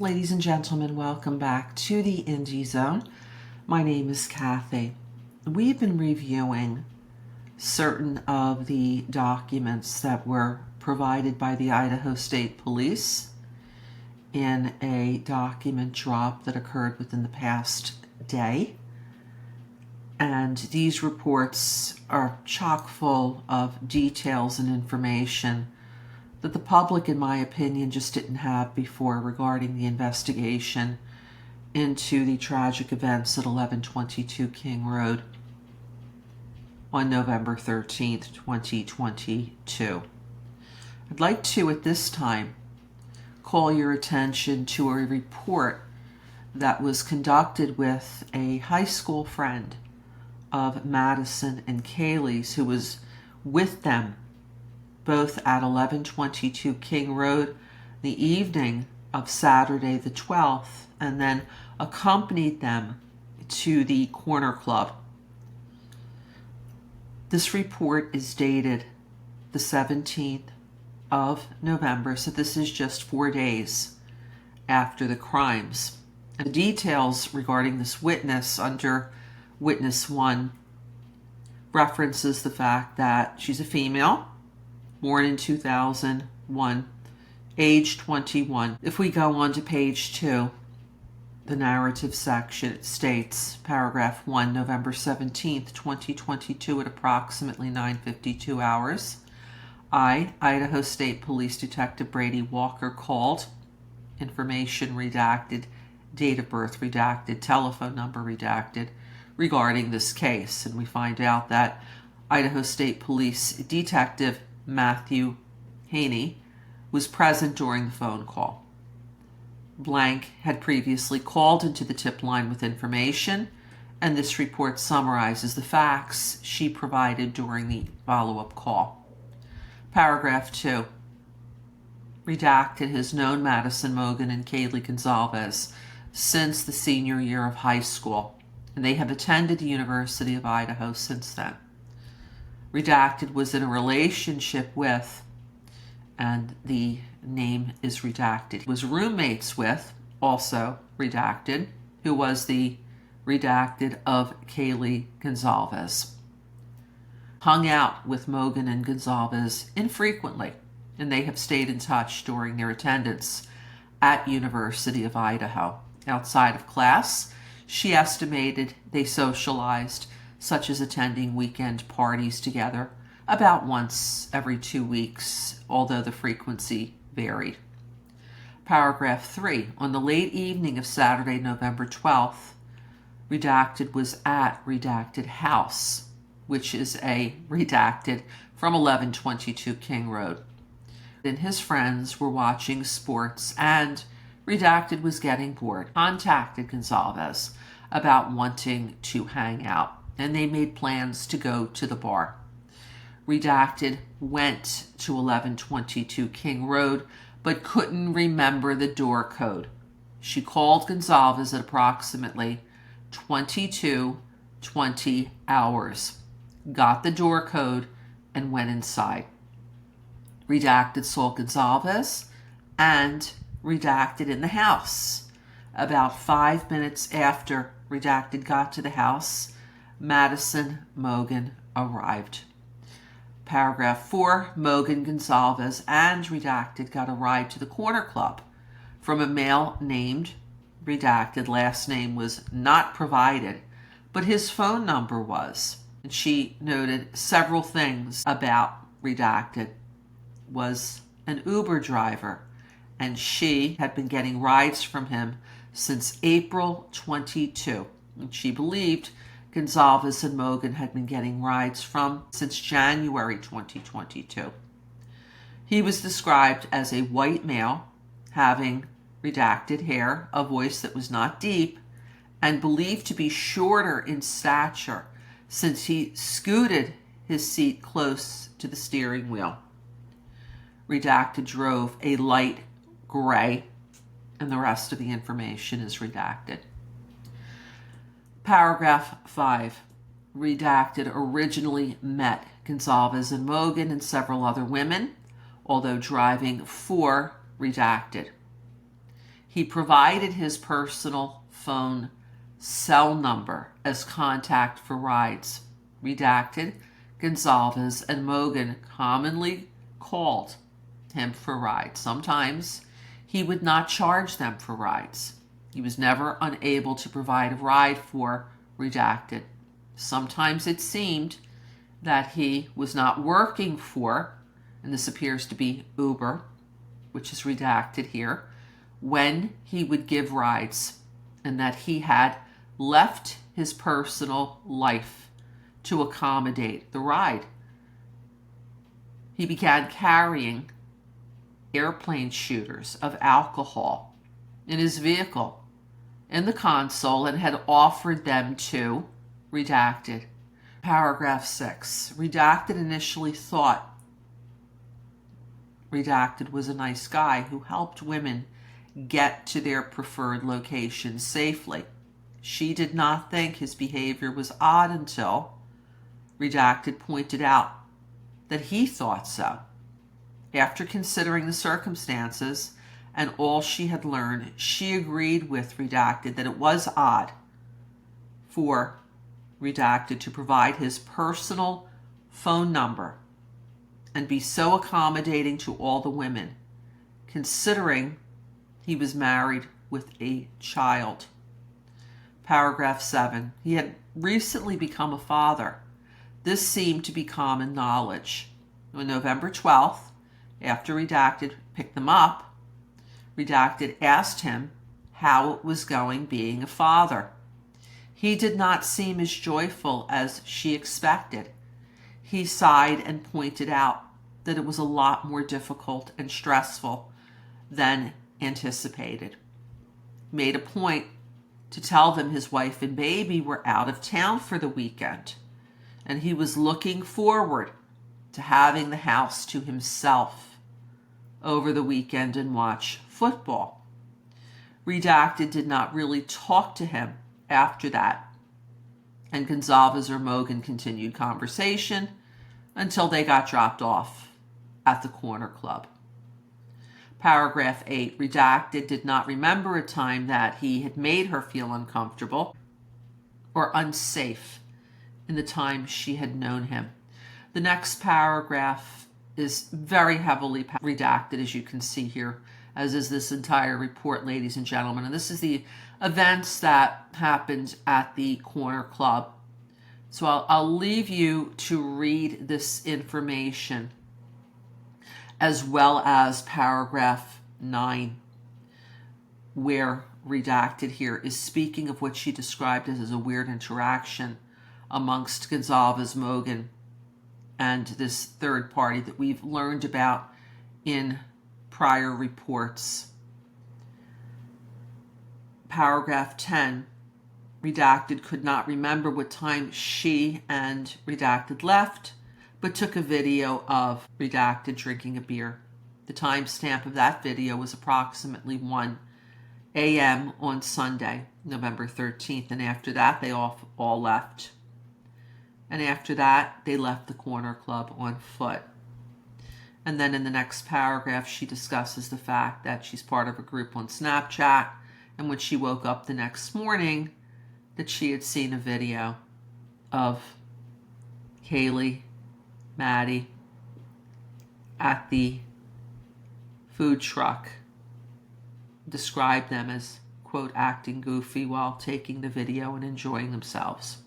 Ladies and gentlemen, welcome back to the Indie Zone. My name is Kathy. We've been reviewing certain of the documents that were provided by the Idaho State Police in a document drop that occurred within the past day. And these reports are chock full of details and information that the public, in my opinion, just didn't have before regarding the investigation into the tragic events at 1122 King Road on November 13th, 2022. I'd like to, at this time, call your attention to a report that was conducted with a high school friend of Madison and Kaylee's, who was with them both at 1122 King Road the evening of Saturday the 12th, and then accompanied them to the Corner Club. This report is dated the 17th of November, so this is just 4 days after the crimes. And the details regarding this witness under Witness 1 references the fact that she's a female, born in 2001, age 21. If we go on to page 2, the narrative section, it states, paragraph 1, November 17th, 2022 at approximately 9:52 hours, I, Idaho State Police Detective Brady Walker, called, information redacted, date of birth redacted, telephone number redacted, regarding this case. And we find out that Idaho State Police Detective Matthew Haney was present during the phone call. Blank had previously called into the tip line with information, and this report summarizes the facts she provided during the follow-up call. Paragraph 2. Redacted has known Madison Mogan and Kaylee Gonzalez since the senior year of high school, and they have attended the University of Idaho since then. Redacted was in a relationship with, and the name is redacted, was roommates with, also redacted, who was the redacted of Kaylee Gonzalez. Hung out with Mogan and Gonzalez infrequently, and they have stayed in touch during their attendance at University of Idaho. Outside of class, she estimated they socialized, such as attending weekend parties together, about once every 2 weeks, although the frequency varied. Paragraph 3. On the late evening of Saturday, November 12th, redacted was at redacted house, which is a redacted from 1122 King Road. And his friends were watching sports, and redacted was getting bored. Contacted Gonzalez about wanting to hang out, and they made plans to go to the bar. Redacted went to 1122 King Road, but couldn't remember the door code. She called Gonzalez at approximately 22:20 hours, got the door code, and went inside. Redacted saw Gonzalez and redacted in the house. About 5 minutes after redacted got to the house, Madison Mogan arrived. Paragraph 4, Mogan, Gonzalez, and redacted got a ride to the Corner Club from a male named redacted. Last name was not provided, but his phone number was. And she noted several things about redacted. Was an Uber driver, and she had been getting rides from him since April 22. And she believed Gonzalez and Mogan had been getting rides from since January 2022. He was described as a white male, having redacted hair, a voice that was not deep, and believed to be shorter in stature since he scooted his seat close to the steering wheel. Redacted drove a light gray, and the rest of the information is redacted. Paragraph 5. Redacted originally met Gonzalez and Mogan and several other women, although driving for redacted. He provided his personal phone cell number as contact for rides. Redacted, Gonzalez and Mogan commonly called him for rides. Sometimes he would not charge them for rides. He was never unable to provide a ride for Redacted. Sometimes it seemed that he was not working for, and this appears to be Uber, which is redacted here, when he would give rides, and that he had left his personal life to accommodate the ride. He began carrying airplane shooters of alcohol in his vehicle in the console and had offered them to Redacted. Paragraph 6. Redacted initially thought Redacted was a nice guy who helped women get to their preferred location safely. She did not think his behavior was odd until Redacted pointed out that he thought so. After considering the circumstances and all she had learned, she agreed with Redacted that it was odd for Redacted to provide his personal phone number and be so accommodating to all the women, considering he was married with a child. Paragraph 7. He had recently become a father. This seemed to be common knowledge. On November 12th, after Redacted picked them up, Redacted asked him how it was going being a father. He did not seem as joyful as she expected. He sighed and pointed out that it was a lot more difficult and stressful than anticipated. Made a point to tell them his wife and baby were out of town for the weekend, and he was looking forward to having the house to himself over the weekend and watch football. Redacted did not really talk to him after that, and Gonzalez or Mogan continued conversation until they got dropped off at the corner club. Paragraph 8. Redacted did not remember a time that he had made her feel uncomfortable or unsafe in the time she had known him. The next paragraph is very heavily redacted, as you can see here, as is this entire report, ladies and gentlemen. And this is the events that happened at the corner club. So I'll leave you to read this information, as well as paragraph 9, where Redacted here is speaking of what she described as a weird interaction amongst Gonzalez, Mogan, and this third party that we've learned about in prior reports. Paragraph 10, Redacted could not remember what time she and Redacted left, but took a video of Redacted drinking a beer. The timestamp of that video was approximately 1 a.m. on Sunday, November 13th, and after that they all left. And after that, they left the corner club on foot. And then in the next paragraph, she discusses the fact that she's part of a group on Snapchat, and when she woke up the next morning, that she had seen a video of Kaylee, Maddie, at the food truck, described them as, quote, acting goofy while taking the video and enjoying themselves.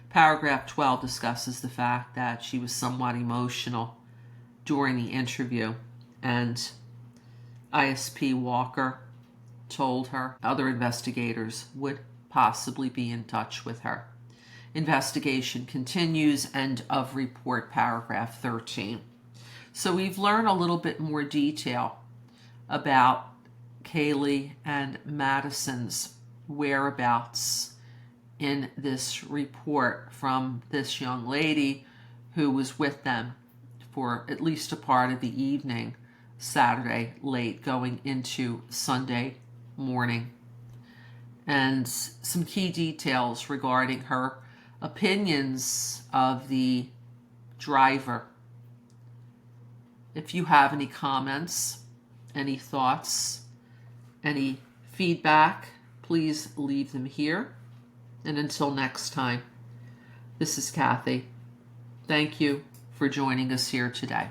Paragraph 12 discusses the fact that she was somewhat emotional during the interview, and ISP Walker told her other investigators would possibly be in touch with her. Investigation continues. End of report, paragraph 13. So we've learned a little bit more detail about Kaylee and Madison's whereabouts in this report from this young lady who was with them for at least a part of the evening, Saturday late going into Sunday morning. And some key details regarding her opinions of the driver. If you have any comments, any thoughts, Any feedback, please leave them here. And until next time, this is Kathy. Thank you for joining us here today.